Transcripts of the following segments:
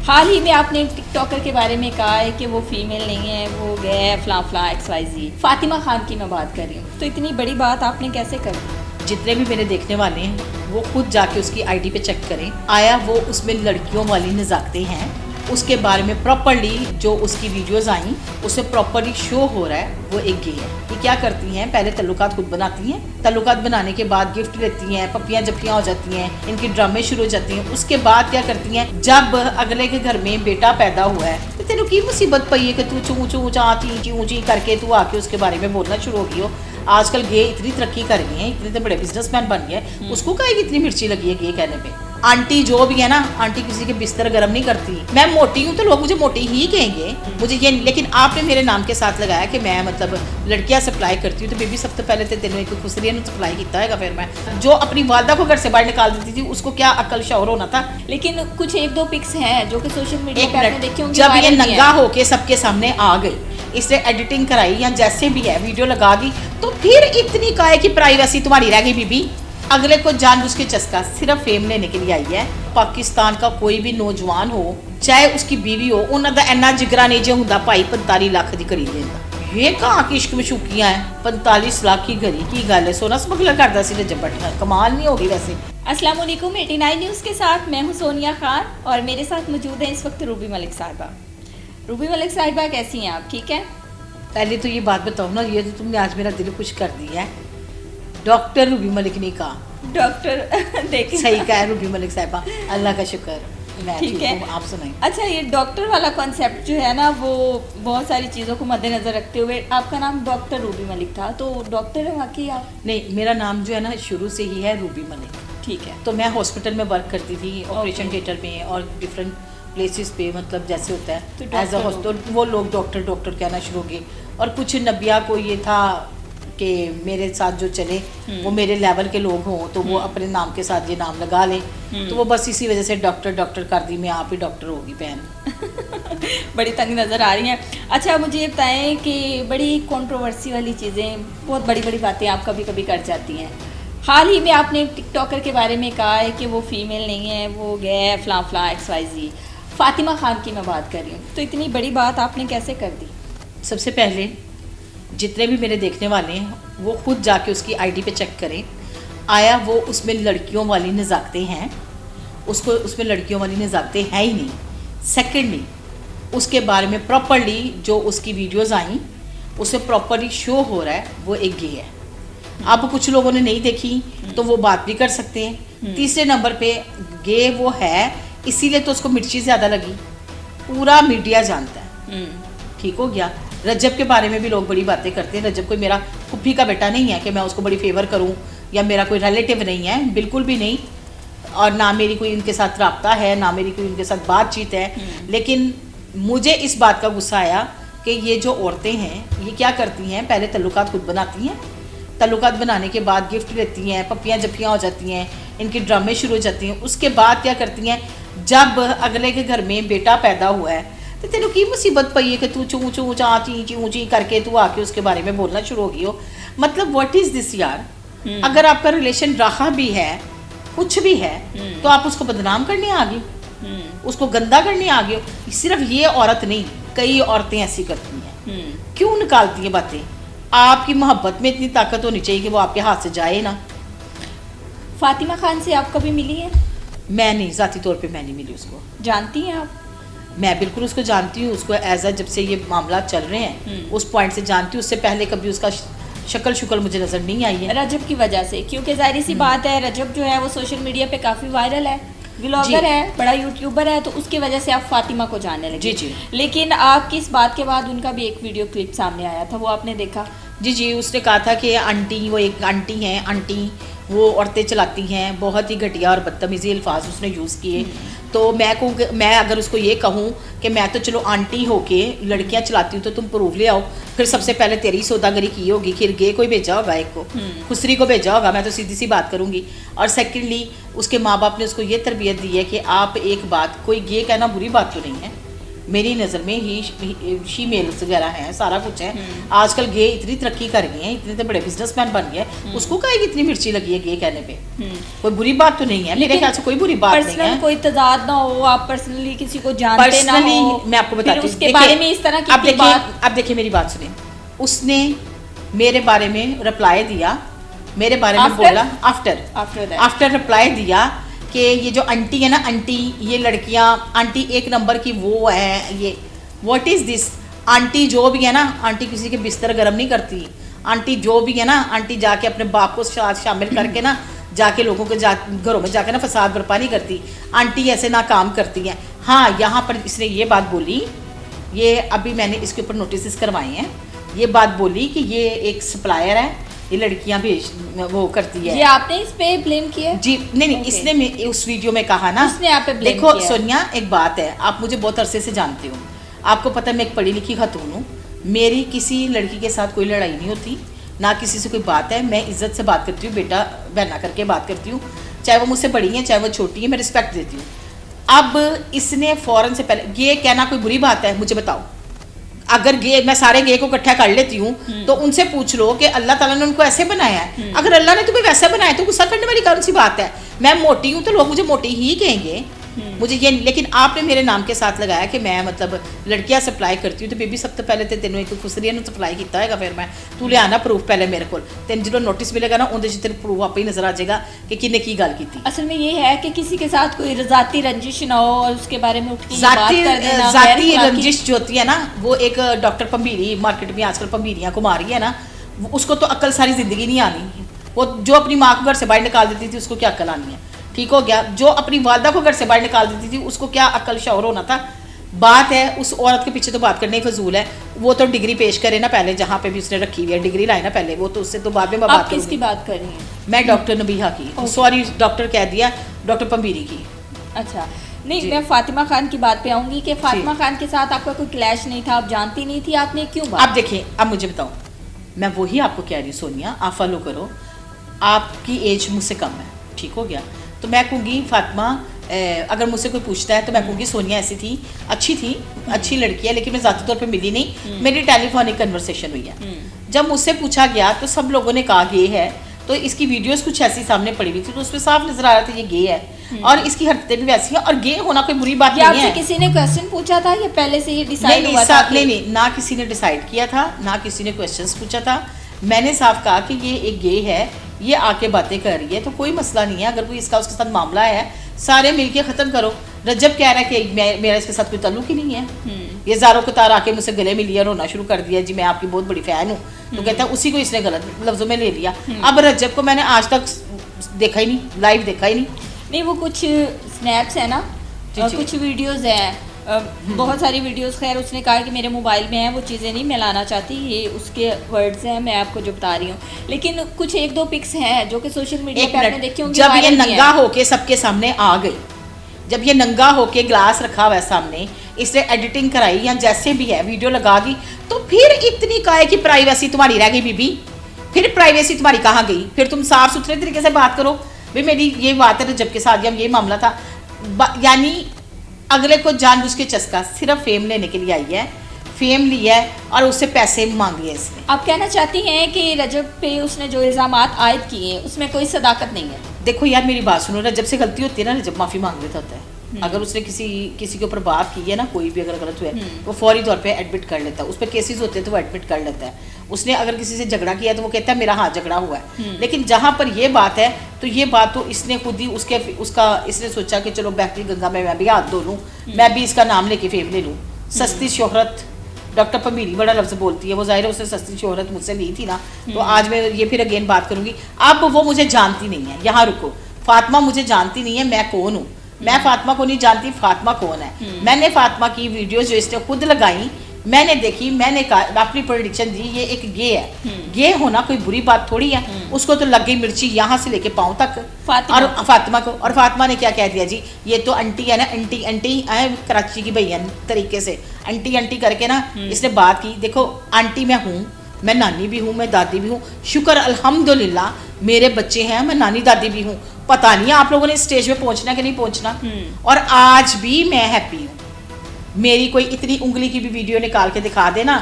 हाल ही में आपने एक टिकटॉकर के बारे में कहा है कि वो फीमेल नहीं है, वो गया है फला फला XYZ। फातिमा खान की मैं बात कर रही हूँ, तो इतनी बड़ी बात आपने कैसे कर दी? जितने भी मेरे देखने वाले हैं वो खुद जाके उसकी आईडी पे चेक करें। आया वो उसमें लड़कियों वाली नज़ाकतें हैं, उसके बारे में प्रॉपरली जो उसकी वीडियोस आई उसमें प्रॉपरली शो हो रहा है वो एक गे है। ये क्या करती हैं, पहले तल्लुकात खुद बनाती हैं, तल्लुकात बनाने के बाद गिफ्ट लेती हैं, पपियाँ जपियाँ हो जाती हैं, इनकी ड्रामे शुरू हो जाती हैं। उसके बाद क्या करती हैं, जब अगले के घर में बेटा पैदा हुआ है तो तेनों की मुसीबत पई है कि तू चू चू ची ऊँची करके तू आके उसके बारे में बोलना शुरू हो गई हो। आजकल गे इतनी तरक्की कर गई हैं, इतने तो बड़े बिजनेसमैन बन गए, उसको काहे इतनी मिर्ची लगी है गे कहने पे। आंटी जो भी है ना, आंटी किसी के बिस्तर गर्म नहीं करती। मैं मोटी हूँ तो लोग मुझे मोटी ही कहेंगे, मुझे ये नहीं। लेकिन आपने मेरे नाम के साथ लगाया कि मैं मतलब लड़कियां सप्लाई करती हूँ, तो बेबी सबसे पहले तो तेनों एक खुसरिया ने सप्लाई किया है। फिर मैं जो अपनी वालदा को घर से बाहर निकाल देती थी उसको क्या अकल शौर होना था। लेकिन कुछ एक दो पिक्स हैं जो कि सोशल मीडिया पे आपने देखी होंगी, जब ये वायरल भी नंगा हैं। होके सबके सामने आ गई, इसने एडिटिंग कराई या जैसे भी है वीडियो लगा दी, तो फिर इतनी काहे की प्राइवेसी तुम्हारी रह गई बीबी। अगले को जानबूझ के चस्का सिर्फ फेम लेने के लिए आई है। पाकिस्तान का कोई भी नौजवान हो, चाहे उसकी बीवी हो, उन्होंने इन्ना जिगरा नहीं जो हुंदा भाई 45 लाख की खरीद लेंदा। ये कहाँ की इश्क में शुकियां हैं, 45 लाख की घड़ी की गल है। सोना स्मगलर करता सी रजब भट्ट, कमाल नहीं होगी वैसे। अस्सलाम वालेकुम, 89 न्यूज़ के साथ मैं हूं सोनिया खान और मेरे साथ मौजूद है इस वक्त रूबी मलिक साहिबा। रूबी मलिक साहिबा कैसी हैं आप, ठीक है? पहले तो ये बात बताओ ना, ये तो तुमने आज मेरा दिल खुश कर दिया है। डॉक्टर रूबी मलिक ने कहा, डॉक्टर देखिए सही कहा है रूबी मलिक साहिबा, अल्लाह का शुक्र। मैं ठीक है, आप सुनाइए। अच्छा ये डॉक्टर वाला कॉन्सेप्ट जो है ना, वो बहुत सारी चीज़ों को मद्देनजर रखते हुए आपका नाम डॉक्टर रूबी मलिक था, तो डॉक्टर है वाकई आप? नहीं, मेरा नाम जो है ना शुरू से ही है रूबी मलिक। ठीक है। तो मैं हॉस्पिटल में वर्क करती थी, ऑपरेशन थिएटर में और डिफरेंट प्लेसेस पे, मतलब जैसे होता है तो एज अ डॉक्टर हॉस्पिटल, वो लोग डॉक्टर डॉक्टर कहना शुरू हो गए। और कुछ नबिया को ये था कि मेरे साथ जो चले वो मेरे लेवल के लोग हों, तो वो अपने नाम के साथ ये नाम लगा लें, तो वो बस इसी वजह से डॉक्टर डॉक्टर कर दी। मैं आप ही डॉक्टर होगी बहन। बड़ी तंग नज़र आ रही हैं। अच्छा मुझे ये बताएं कि बड़ी कंट्रोवर्सी वाली चीज़ें, बहुत बड़ी बड़ी बातें आप कभी कभी कर जाती हैं। हाल ही में आपने एक टिकटॉकर के बारे में कहा है कि वो फीमेल नहीं है, वो गया है फला फला XYZ। फातिमा खान की मैं बात कर रही हूँ, तो इतनी बड़ी बात आपने कैसे कर दी? सबसे पहले जितने भी मेरे देखने वाले हैं वो खुद जाके उसकी आईडी पे चेक करें। आया वो उसमें लड़कियों वाली नज़ाकतें हैं, उसको उसमें लड़कियों वाली नज़ाकतें हैं ही नहीं। सेकेंडली उसके बारे में प्रॉपरली जो उसकी वीडियोस आई उसमें प्रॉपरली शो हो रहा है वो एक गे है। अब कुछ लोगों ने नहीं देखी तो वो बात भी कर सकते हैं। तीसरे नंबर पे गे वो है, इसीलिए तो उसको मिर्ची ज़्यादा लगी, पूरा मीडिया जानता है। ठीक हो गया। रजब के बारे में भी लोग बड़ी बातें करते हैं। रजब कोई मेरा फुफ्फी का बेटा नहीं है कि मैं उसको बड़ी फेवर करूं, या मेरा कोई रिलेटिव नहीं है, बिल्कुल भी नहीं। और ना मेरी कोई इनके साथ रब्ता है, ना मेरी कोई इनके साथ बातचीत है। लेकिन मुझे इस बात का गुस्सा आया कि ये जो औरतें हैं ये क्या करती हैं, पहले तल्लुकात खुद बनाती हैं, तल्लुकात बनाने के बाद गिफ्ट लेती हैं, पपियाँ जपियाँ हो जाती हैं, इनके ड्रामे शुरू हो जाती हैं। उसके बाद क्या करती हैं, जब अगले के घर में बेटा पैदा हुआ है तो तेनों की मुसीबत पई है कि तू चू चू ची ऊँची करके तू आके उसके बारे में बोलना शुरू हो गई हो। मतलब व्हाट इज़ दिस यार। अगर आपका रिलेशन रहा भी है, कुछ भी है, तो आप उसको बदनाम करने आ गए, उसको गंदा करने आ गए हो। सिर्फ ये औरत नहीं, कई औरतें ऐसी करती हैं। क्यों निकालती हैं बातें? आपकी मोहब्बत में इतनी ताकत होनी चाहिए कि वो आपके हाथ से जाए ना। फातिमा खान से आप कभी मिली हैं? मैं नहीं, ज़ाती तौर पे मैं नहीं मिली उसको। जानती हैं आप? मैं बिल्कुल उसको जानती हूँ, उसको एज अ जब से ये मामला चल रहे हैं उस पॉइंट से जानती हूँ। उससे पहले कभी उसका शक्ल शुक्ल मुझे नज़र नहीं आई है। रजब की वजह से, क्योंकि जाहिर सी बात है रजब जो है वो सोशल मीडिया पे काफ़ी वायरल है, व्लॉगर है, बड़ा यूट्यूबर है, तो उसकी वजह से आप फातिमा को जानने लगे। जी जी। लेकिन आपकी इस बात के बाद उनका भी एक वीडियो क्लिप सामने आया था, वो आपने देखा? जी जी। उसने कहा था कि आंटी, वो एक आंटी हैं, आंटी वो औरतें चलाती हैं, बहुत ही घटिया और बदतमीज़ी अल्फाज उसने यूज़ किए। तो मैं अगर उसको ये कहूँ कि मैं तो चलो आंटी होके लड़कियां चलाती हूँ तो तुम प्रूफ ले आओ, फिर सबसे पहले तेरी सौदागरी की होगी, फिर गे कोई भेजा होगा, एक को खुसरी को भेजा होगा, मैं तो सीधी सी बात करूँगी। और सेकेंडली उसके माँ बाप ने उसको ये तरबियत दी है कि आप एक बात, कोई गे कहना बुरी बात तो नहीं है, मेरी नज़र में ही शीमेल्स वगैरह हैं, सारा कुछ है। आजकल गे इतनी तरक्की कर गए हैं, इतने तो बड़े बिजनेसमैन बन गए, उसको काहे की इतनी मिर्ची लगी है गे कहने पे? कोई बुरी बात तो नहीं है, मेरे ख्याल से कोई बुरी बात नहीं है। कोई तजाद ना हो, आप पर्सनली किसी को जानते ना हो, मैं आपको बताती हूँ उसके बारे में इस तरह की अब देखिए मेरी बात सुनिए, उसने मेरे बारे में रिप्लाई दिया, मेरे बारे में बोला आफ्टर रिप्लाई दिया कि ये जो आंटी है ना, आंटी ये लड़कियां, आंटी एक नंबर की वो है, ये व्हाट इज़ दिस? आंटी जो भी है ना, आंटी किसी के बिस्तर गर्म नहीं करती, आंटी जो भी है ना, आंटी जाके अपने बाप को शामिल करके ना जाके लोगों के घरों में जाके ना फसाद बर्पा नहीं करती, आंटी ऐसे ना काम करती है। हाँ, यहाँ पर इसने ये बात बोली, ये अभी मैंने इसके ऊपर नोटिस करवाए हैं, ये बात बोली कि ये एक सप्लायर है, ये लड़कियां भेज वो करती है। ये आपने इस पे ब्लेम किया? जी नहीं, इसने उस वीडियो में कहा ना, उसने आप पे ब्लेम देखो किया। सोनिया एक बात है, आप मुझे बहुत अरसे से जानते हो, आपको पता है मैं एक पढ़ी लिखी खातून हूँ, मेरी किसी लड़की के साथ कोई लड़ाई नहीं होती, ना किसी से कोई बात है, मैं इज्जत से बात करती हूँ, बेटा बहना करके बात करती हूँ, चाहे वो मुझसे बड़ी है चाहे वो छोटी है, मैं रिस्पेक्ट देती हूँ। अब इसने फौरन से पहले ये कहना कोई बुरी बात है? मुझे बताओ, अगर गे मैं सारे गे को इकट्ठा कर लेती हूँ तो उनसे पूछ लो कि अल्लाह ताला ने उनको ऐसे बनाया है, अगर अल्लाह ने तुम्हें वैसा बनाया तो गुस्सा करने वाली कौन सी बात है? मैं मोटी हूँ तो लोग मुझे मोटी ही कहेंगे, मुझे ये, लेकिन आपने मेरे नाम के साथ लगाया कि मैं मतलब लड़कियां सप्लाई करती हूँ, तो बेबी सब तो पहले तो तेनों एक खुसरिया सप्लाई किया है, फिर मैं तू ले आना प्रूफ पहले मेरे को, तेन जो नोटिस मिलेगा ना उनके तेरे प्रूफ आप ही नजर आ जाएगा कि किन्ने की गल की। असल में ये है कि किसी के साथ कोई ज़ाती रंजिश ना हो और उसके बारे में उठ के ज़ाती रंजिश जो होती है ना, वो एक डॉक्टर पंबीरी मार्केट में आजकल पंबीरियाँ कुमार रही है ना, उसको तो अक्ल सारी जिंदगी नहीं आनी, वो जो अपनी माँ को घर से बाहर निकाल देती थी उसको क्या अक्ल आनी है? ठीक हो गया, जो अपनी वालदा को घर से बाहर निकाल देती थी उसको क्या अक्ल शौर होना था? बात है उस औरत के पीछे तो बात करनी फजूल है, वो तो डिग्री पेश करे ना पहले, जहाँ पे भी उसने रखी हुई है डिग्री लाए ना पहले, वो तो उससे तो बाद में मैं बात किसकी बात कर रही हैं? मैं डॉक्टर नबीहा की, सॉरी डॉक्टर कह दिया, डॉक्टर पंबीरी की। अच्छा नहीं, मैं फातिमा खान की बात पे आऊंगी कि फातिमा खान के साथ आपका कोई क्लैश नहीं था, आप जानती नहीं थी, आपने क्यों बात? अब देखिए, अब मुझे बताओ, मैं वही आपको कह रही हूँ सोनिया, आप फॉलो करो, आपकी एज मुझसे कम है, ठीक हो गया, तो मैं कहूँगी फातिमा, अगर मुझसे कोई पूछता है तो मैं कहूँगी सोनिया ऐसी थी, अच्छी लड़की है, लेकिन मैं ज़ाती तौर पे मिली नहीं, मेरी टेलीफोनिक कन्वर्सेशन हुई है। जब मुझसे पूछा गया तो सब लोगों ने कहा गे है, तो इसकी वीडियोस कुछ ऐसी सामने पड़ी हुई थी, तो उसमें साफ नजर आ रहा था ये गे है, और इसकी हरकतें भी वैसी हैं, और गे होना कोई बुरी बात नहीं है। किसी ने क्वेश्चन पूछा था या पहले से ये डिसाइड हुआ था? नहीं, ना किसी ने डिसाइड किया था, ना किसी ने क्वेश्चंस पूछा था, मैंने साफ कहा कि ये एक गे है, ये आके बातें कर रही है, तो कोई मसला नहीं है, अगर कोई इसका उसके साथ मामला है सारे मिलके ख़त्म करो। रजब कह रहा है कि मेरा इसके साथ कोई ताल्लुक ही नहीं है, ये ज़ारों को तार आके मुझसे गले मिल लिया, रोना शुरू कर दिया, जी मैं आपकी बहुत बड़ी फ़ैन हूँ, तो कहता है उसी को इसने गलत लफ्ज़ों में ले लिया। अब रजब को मैंने आज तक देखा ही नहीं, लाइव देखा ही नहीं, वो कुछ स्नैप्स है ना, कुछ वीडियोज़ हैं, बहुत सारी वीडियोस, खैर उसने कहा कि मेरे मोबाइल में है, वो चीज़ें नहीं मैं लाना चाहती, ये उसके वर्ड्स हैं, मैं आपको जो बता रही हूँ, लेकिन कुछ एक दो पिक्स हैं जो कि सोशल मीडिया पे आपने देखी होंगी, जब ये नंगा होके सबके सामने आ गई, जब ये नंगा होके ग्लास रखा हुआ है सामने, इसने एडिटिंग कराई या जैसे भी है वीडियो लगा दी, तो फिर इतनी काहे की प्राइवेसी तुम्हारी रह गई बीबी? फिर प्राइवेसी तुम्हारी कहाँ गई? फिर तुम साफ सुथरे तरीके से बात करो भाई, मेरी ये बात है, जब के साथ ये मामला था, यानी अगले को जानबूझ के चस्का, सिर्फ फेम लेने के लिए आई है, फेम लिया है और उससे पैसे मांग लिए इसने। आप कहना चाहती हैं कि रजब पे उसने जो इल्ज़ामात आयद किए हैं उसमें कोई सदाकत नहीं है? देखो यार मेरी बात सुनो, रजब से गलती होती है ना, रजब माफ़ी मांग लेता होता है, अगर उसने किसी के ऊपर बात की है ना, कोई भी अगर गलत हुआ है वो फौरी तौर पे एडमिट कर लेता है, उस पर केसेस होते हैं तो वो एडमिट कर लेता है। उसने अगर किसी से झगड़ा किया तो वो कहता है मेरा हाँ झगड़ा हुआ है, लेकिन जहाँ पर ये बात है तो ये बात तो इसने खुद ही इसने सोचा कि चलो बहती गंगा में मैं भी हाथ धो लूँ, मैं भी इसका नाम लेके फेम ले लूँ। सस्ती शोहरत, डॉक्टर पंबीरी बड़ा लफ्ज़ बोलती है, वो जाहिर है उसने सस्ती शोहरत मुझसे ली थी ना, तो आज मैं ये फिर अगेन बात करूँगी। अब वो मुझे जानती नहीं है, यहाँ रुको, फातिमा मुझे जानती नहीं है मैं कौन हूँ, मैं फातिमा को नहीं जानती फातिमा कौन है। मैंने फातिमा की वीडियो जो इसने खुद लगाई मैंने देखी, मैंने कहा अपनी प्रेडिक्शन दी, ये एक गे है, गे होना कोई बुरी बात थोड़ी है, उसको तो लग गई मिर्ची यहाँ से लेके पाँव तक और फातिमा को, और फातिमा ने क्या कह दिया जी, ये तो आंटी है ना, आंटी कराची की भैया तरीके से आंटी करके ना इसने बात की। देखो आंटी मैं हूँ, मैं नानी भी हूँ, मैं दादी भी हूँ, शुक्र अल्हम्दुलिल्लाह मेरे बच्चे हैं, मैं नानी दादी भी हूँ। पता नहीं आप लोगों ने स्टेज पे पहुंचना कि नहीं पहुंचना, और आज भी मैं हैप्पी हूँ, मेरी कोई इतनी उंगली की भी वीडियो निकाल के दिखा देना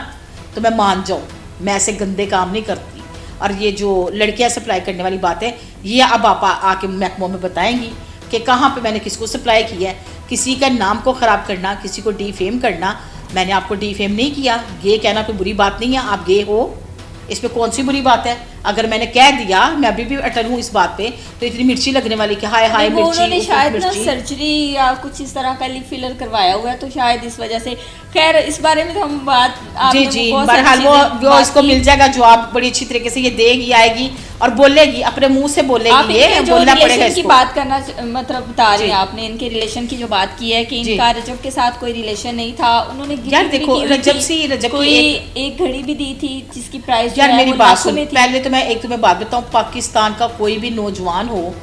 तो मैं मान जाऊँ, मैं ऐसे गंदे काम नहीं करती। और ये जो लड़कियां सप्लाई करने वाली बात है, ये अब आप आके महकमों में बताएंगी कि कहाँ पे मैंने किसको सप्लाई किया है। किसी का नाम को ख़राब करना, किसी को डीफेम करना, मैंने आपको डीफेम नहीं किया। गे कहना कोई बुरी बात नहीं है, आप गे हो, इसमें कौन सी बुरी बात है। अगर मैंने कह दिया, मैं अभी भी अटल हूँ इस बात पे, तो इतनी मिर्ची लगने वाली कि हाय हाय मिर्ची, उन्होंने शायद ना मिर्ची। सर्जरी या कुछ इस तरह का लिप फिलर करवाया हुआ है, तो शायद इस वजह से। खैर इस बारे में तो हम बात जी जी, बहरहाल वो इसको मिल जाएगा जवाब, बड़ी अच्छी तरीके से ये देगी, आएगी और बोलेगी, अपने मुंह से बोलेगी। ये बोलना पड़ेगा इसको। की बात करना मतलब बता रहे हैं आपने, इनके रिलेशन की जो बात की है कि इनका रजब के साथ कोई रिलेशन नहीं था। उन्होंने यार देखो, रजब कोई एक घड़ी भी दी थी जिसकी प्राइस यार मेरी बात सुन, पहले तो मैं एक तुम्हें बात बताऊं, पाकिस्तान का कोई भी नौजवान हो,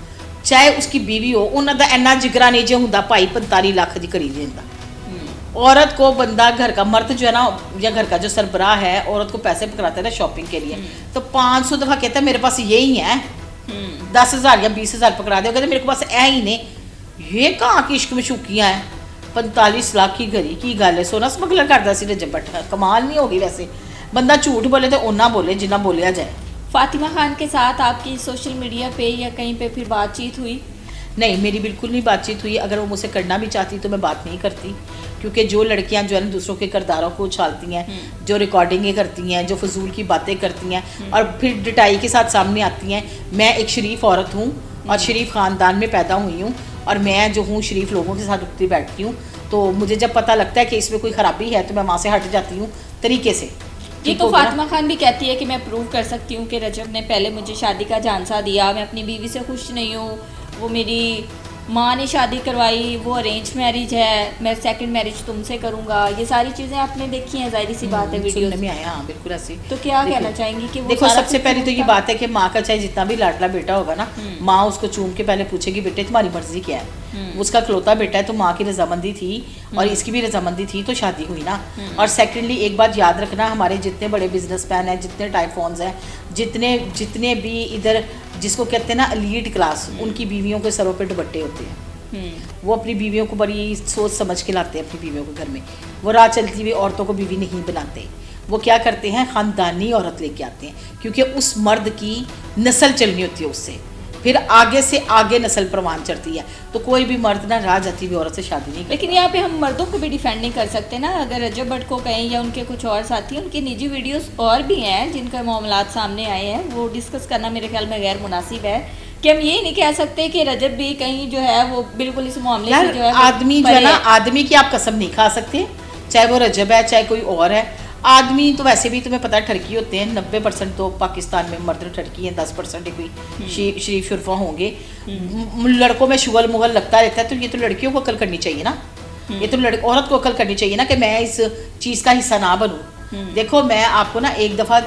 चाहे उसकी बीवी हो, उन्हों का इन्ना जिगरा नहीं जो हुंदा भाई 45 लाख की करी देंदा। औरत को बंदा घर का मर्द जो है ना, या घर का जो सरबराह है, औरत को पैसे पकड़ाते हैं ना शॉपिंग के लिए, तो 500 दफा कहता है मेरे पास ये ही है, 10,000 या 20,000 पकड़ा दे, कहते मेरे पास है ही नहीं। ये कहाँ की इश्क में शुकियाँ हैं। 45 लाख की घड़ी की गल है, सोना स्मगलर करता सी रजब भट्ट, कमाल नहीं होगी। वैसे बंदा झूठ बोले तो ओना बोले जिन्ना बोलिया जाए। फातिमा खान के साथ आपकी सोशल मीडिया पे या कहीं पे फिर बातचीत हुई? नहीं, मेरी बिल्कुल नहीं बातचीत हुई। अगर वो मुझसे करना भी चाहती तो मैं बात नहीं करती, क्योंकि जो लड़कियां जो है ना दूसरों के किरदारों को उछालती हैं, जो रिकॉर्डिंगें करती हैं, जो फजूल की बातें करती हैं और फिर डिटाई के साथ सामने आती हैं। मैं एक शरीफ औरत हूँ और शरीफ ख़ानदान में पैदा हुई हूँ, और मैं जो हूँ शरीफ लोगों के साथ उठती बैठती हूँ। तो मुझे जब पता लगता है कि इसमें कोई ख़राबी है तो मैं वहाँ से हट जाती हूँ तरीके से। ये तो फातिमा खान भी कहती है कि मैं प्रूव कर सकती हूँ कि रजब ने पहले मुझे शादी का झांसा दिया, मैं अपनी बीवी से खुश नहीं हूँ, वो मेरी माँ ने शादी करवाई, वो अरेंज मैरिज है, मैं सेकंड मैरिज तुमसे करूँगा। ये सारी चीज़ें आपने देखी हैं, जाहिर सी बात है वीडियो में आया। हाँ बिल्कुल ऐसी। तो क्या कहना चाहेंगी कि वो देखो, सबसे पहले तो ये बात है कि माँ का चाहे जितना भी लाडला बेटा होगा ना, माँ उसको चूम के पहले पूछेगी बेटे तुम्हारी मर्जी क्या है। उसका खिलौता बेटा है तो माँ की रजामंदी थी और इसकी भी रजामंदी थी तो शादी हुई ना। और सेकेंडली एक बात याद रखना, हमारे जितने बड़े बिजनेसमैन हैं, जितने टाइफोन्स हैं, जितने भी इधर जिसको कहते हैं ना एलीट क्लास, उनकी बीवियों के सरों पे दुपट्टे होते हैं। वो अपनी बीवियों को बड़ी सोच समझ के लाते हैं अपनी बीवियों को घर में। वो राह चलती हुई औरतों को बीवी नहीं बनाते। वो क्या करते हैं, ख़ानदानी औरत लेके आते हैं, क्योंकि उस मर्द की नस्ल चलनी होती है, उससे फिर आगे से आगे नस्ल परवान चढ़ती है। तो कोई भी मर्द ना राह जाती हुई औरत से शादी नहीं करता। लेकिन यहाँ पे हम मर्दों को भी डिफेंड नहीं कर सकते ना। अगर रजब भट्ट को कहें या उनके कुछ और साथी, उनकी निजी वीडियोस और भी हैं जिनका मामलात सामने आए हैं, वो डिस्कस करना मेरे ख्याल में गैर मुनासिब है। कि हम ये नहीं कह सकते कि रजब भी कहीं जो है वो बिल्कुल इस मामले से जो है आदमी जो है ना, आदमी की आप कसम नहीं खा सकते, चाहे वो रजब है चाहे कोई और है। आदमी तो वैसे भी तुम्हें पता है ठरकी होते हैं, 90% तो पाकिस्तान में मर्द ठरकी हैं, 10% ही कोई शरीफ शुरफा होंगे। लड़कों में शुगल मुगल लगता रहता है, तो ये तो लड़कियों को अकल करनी चाहिए ना। ये तो औरत को अकल करनी चाहिए ना कि मैं इस चीज़ का हिस्सा ना बनूं। देखो, मैं आपको ना एक दफ़ा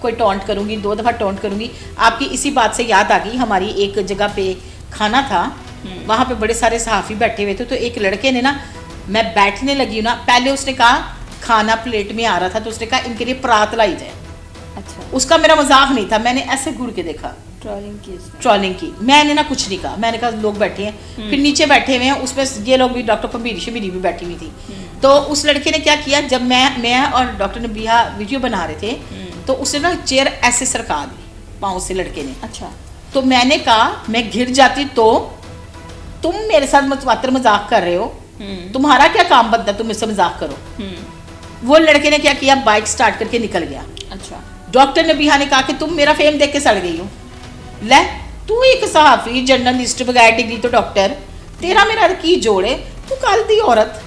कोई टॉन्ट करूंगी, 2 दफ़ा टॉन्ट करूंगी, आपकी इसी बात से याद आ गई। हमारी एक जगह पे खाना था, वहाँ पे बड़े सारे सहाफ़ी बैठे हुए थे, तो एक लड़के ने ना, मैं बैठने लगी हूँ ना, पहले उसने कहा खाना प्लेट में आ रहा था तो उसने कहा इनके लिए परात लाई जाए। अच्छा। उसका मेरा मजाक नहीं था, मैंने ऐसे घूर के देखा। ट्रोलिंग की मैंने ना कुछ नहीं कहा, मैंने कहा लोग बैठे हैं, फिर नीचे बैठे हुए हैं, उसमें ये लोग भी, डॉक्टर पंबीरी शमीरी भी बैठी हुई थी। तो उस लड़के ने क्या किया, जब मैं और डॉक्टर नबिहा वीडियो बना रहे थे, तो उसने ना चेयर ऐसे सरका दी पाँव से लड़के ने। अच्छा। तो मैंने कहा मैं गिर जाती तो तुम मेरे साथ मात्र मजाक कर रहे हो, तुम्हारा क्या काम बनता है तुम मुझसे मजाक करो। वो लड़के ने क्या किया, बाइक स्टार्ट करके निकल गया। अच्छा। डॉक्टर नबिहा ने कहा कि तुम मेरा फेम देख के सड़ गई हो, ले तू एक सहाफी जर्नलिस्ट बगैर डिग्री तो डॉक्टर, तेरा मेरा की जोड़ है, तू कल दी औरत।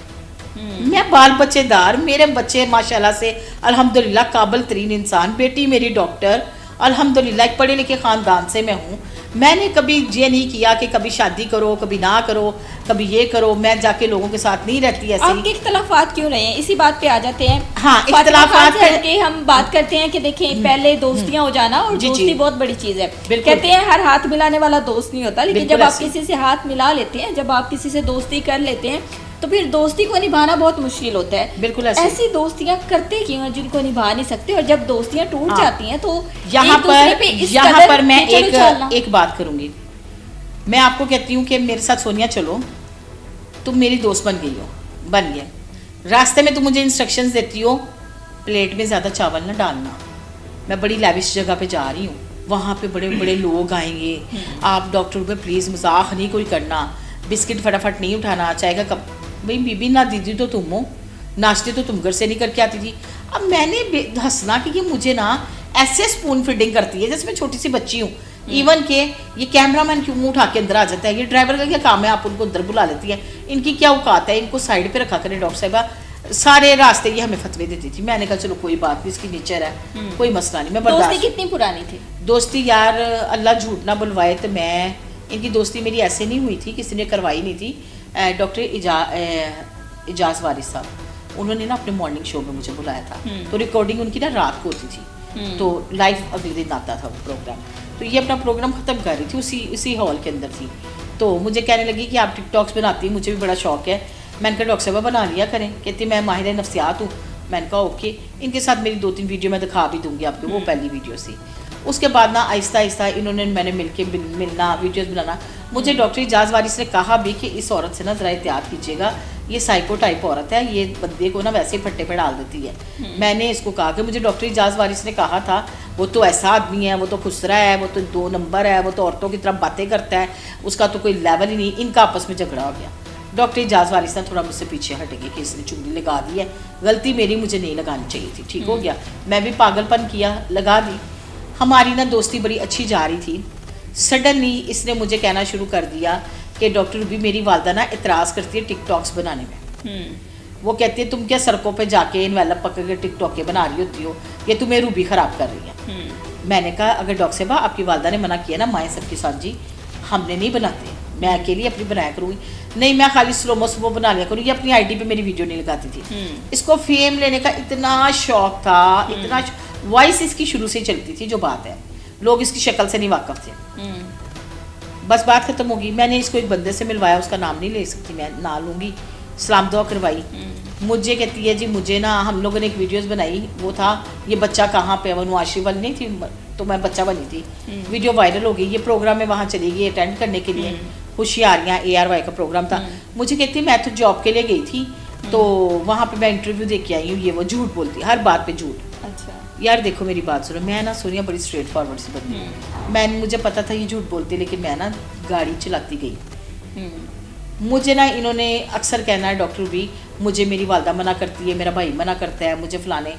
मैं बाल बच्चेदार, मेरे बच्चे माशाल्लाह से अल्हम्दुलिल्लाह काबिल तरीन इंसान, बेटी मेरी डॉक्टर, अल्हम्दुलिल्लाह एक पढ़े लिखे ख़ानदान से मैं हूँ। मैंने कभी ये नहीं किया कि कभी शादी करो कभी ना करो, कभी ये करो, मैं जाके लोगों के साथ नहीं रहती ऐसे। आपके इख्तलाफात क्यों रहे हैं, इसी बात पे आ जाते हैं। हाँ, इख्तलाफात करके हम बात करते हैं कि देखें पहले दोस्तियां हो जाना, और दोस्ती बहुत बड़ी चीज़ है। कहते हैं हर हाथ मिलाने वाला दोस्त नहीं होता, लेकिन जब आप किसी से हाथ मिला लेते हैं, जब आप किसी से दोस्ती कर लेते हैं, तो फिर दोस्ती को निभाना बहुत मुश्किल होता है। बिल्कुल ऐसी दोस्तियां करते क्यों हैं जिनको निभा नहीं सकते, और जब दोस्तियां टूट जाती हैं तो यहाँ पर मैं एक बात करूंगी। मैं आपको कहती हूँ कि मेरे साथ सोनिया चलो, तुम मेरी दोस्त बन गई हो, बन गए, रास्ते में तुम मुझे इंस्ट्रक्शंस देती हो प्लेट में ज़्यादा चावल ना डालना, मैं बड़ी लैविश जगह पे जा रही हूँ, वहाँ पे बड़े बड़े लोग आएंगे, आप डॉक्टर पे प्लीज़ मजाक नहीं कोई करना, बिस्किट फटाफट नहीं उठाना, चाय का कप। भाई बीबी ना दीदी तो तुम हो, नाश्ते तो तुम घर से नहीं करके आती थी। अब मैंने हंसना कि ये मुझे ना ऐसे स्पून फीडिंग करती है जैसे मैं छोटी सी बच्ची हूँ। इवन के ये कैमरामैन क्यों मुँह उठा के अंदर आ जाता है, ये ड्राइवर का क्या काम है, आप उनको अंदर बुला लेती है, इनकी क्या औकात है, इनको साइड पे रखा करें डॉक्टर साहिबा। सारे रास्ते ये हमें फतवे देती थी। मैंने कहा चलो कोई बात नहीं, इसकी नेचर है, कोई मसला नहीं, मैं दोस्ती बर्दाश्त। कितनी पुरानी थी? दोस्ती यार अल्लाह झूठ ना बुलवाए तो मैं, इनकी दोस्ती मेरी ऐसे नहीं हुई थी, किसी ने करवाई नहीं थी। डॉक्टर इजाज़ वारिस साहब, उन्होंने ना अपने मॉर्निंग शो में मुझे बुलाया था, तो रिकॉर्डिंग उनकी ना रात को होती थी, तो लाइव अगले दिन आता था वो प्रोग्राम। तो ये अपना प्रोग्राम ख़त्म कर रही थी, उसी हॉल के अंदर थी। तो मुझे कहने लगी कि आप टिकटॉक्स बनाती हैं, मुझे भी बड़ा शौक है। मैंने कहा डॉक्टर साहबा बना लिया करें। कहती मैं माहिर नफ्सियात हूँ। मैंने कहा ओके। इनके साथ मेरी 2-3 वीडियो मैं दिखा भी दूंगी आपको, वो पहली वीडियो थी। उसके बाद ना आहिस्ता आहिस्ता इन्होंने मैंने मिलना वीडियोस बनाना। मुझे डॉक्टर इजाज़ वारिस ने कहा भी कि इस औरत से ना ज़रा एहतियात कीजिएगा, ये साइको टाइप औरत है, ये बंदे को ना वैसे ही फट्टे पे डाल देती है। मैंने इसको कहा कि मुझे डॉक्टर इजाज़ वारिस ने कहा था वो तो ऐसा आदमी है, वो तो खुसरा है, वो तो 2 नंबर है, वो तो औरतों की तरफ बातें करता है, उसका तो कोई लेवल ही नहीं। इनका आपस में झगड़ा हो गया। डॉक्टर इजाज़ वारिस ने थोड़ा मुझसे पीछे हट गए कि इसने चुगली लगा दी है, गलती मेरी, मुझे नहीं लगानी चाहिए थी, ठीक हो गया। मैं भी पागलपन किया, लगा दी। हमारी ना दोस्ती बड़ी अच्छी जा रही थी। सडनली इसने मुझे कहना शुरू कर दिया कि डॉक्टर रूबी मेरी वालदा ना इतराज़ करती है टिकटॉक्स बनाने में। वो कहती है तुम क्या सड़कों पे जाके इनवेलप पकड़ के टिकटॉकें बना रही होती हो, ये तुम्हें रूबी ख़राब कर रही है। मैंने कहा अगर डॉक्टर साहबा आपकी वालदा ने मना किया ना, माएँ सबके साथ जी हमने नहीं बनाते, मैं अकेली अपनी बनाया करूँगी। नहीं मैं खाली स्लोमो स्लो बना लिया करूँगी, अपनी आईडी पे मेरी वीडियो नहीं लगाती थी। इसको फेम लेने का इतना शौक था, इतना वॉइस इसकी शुरू से ही चलती थी, जो बात है लोग इसकी शक्ल से नहीं वाकफ थे। बस बात खत्म होगी। मैंने इसको एक बंदे से मिलवाया, उसका नाम नहीं ले सकती मैं, ना लूँगी। सलाम दुआ करवाई। मुझे कहती है जी मुझे ना, हम लोगों ने एक वीडियोस बनाई, वो था ये बच्चा कहाँ पे, वो आशी वाली नहीं थी तो मैं बच्चा बनी थी। वीडियो वायरल हो गई, ये प्रोग्राम में वहाँ चली गई अटेंड करने के लिए, होशियारियाँ ARY का प्रोग्राम था। मुझे कहती मैं तो जॉब के लिए गई थी, तो वहाँ पे मैं इंटरव्यू दे के आई हूँ, ये वो झूठ बोलती, हर बात पे झूठ। अच्छा यार देखो मेरी बात सुनो, मैं ना सोनिया बड़ी स्ट्रेट फॉरवर्ड सी बंदी हूँ। मैं, मुझे पता था ये झूठ बोलती, लेकिन मैं ना गाड़ी चलाती गई। मुझे ना इन्होंने अक्सर कहना है डॉक्टर भी, मुझे मेरी वालदा मना करती है, मेरा भाई मना करता है, मुझे फलाने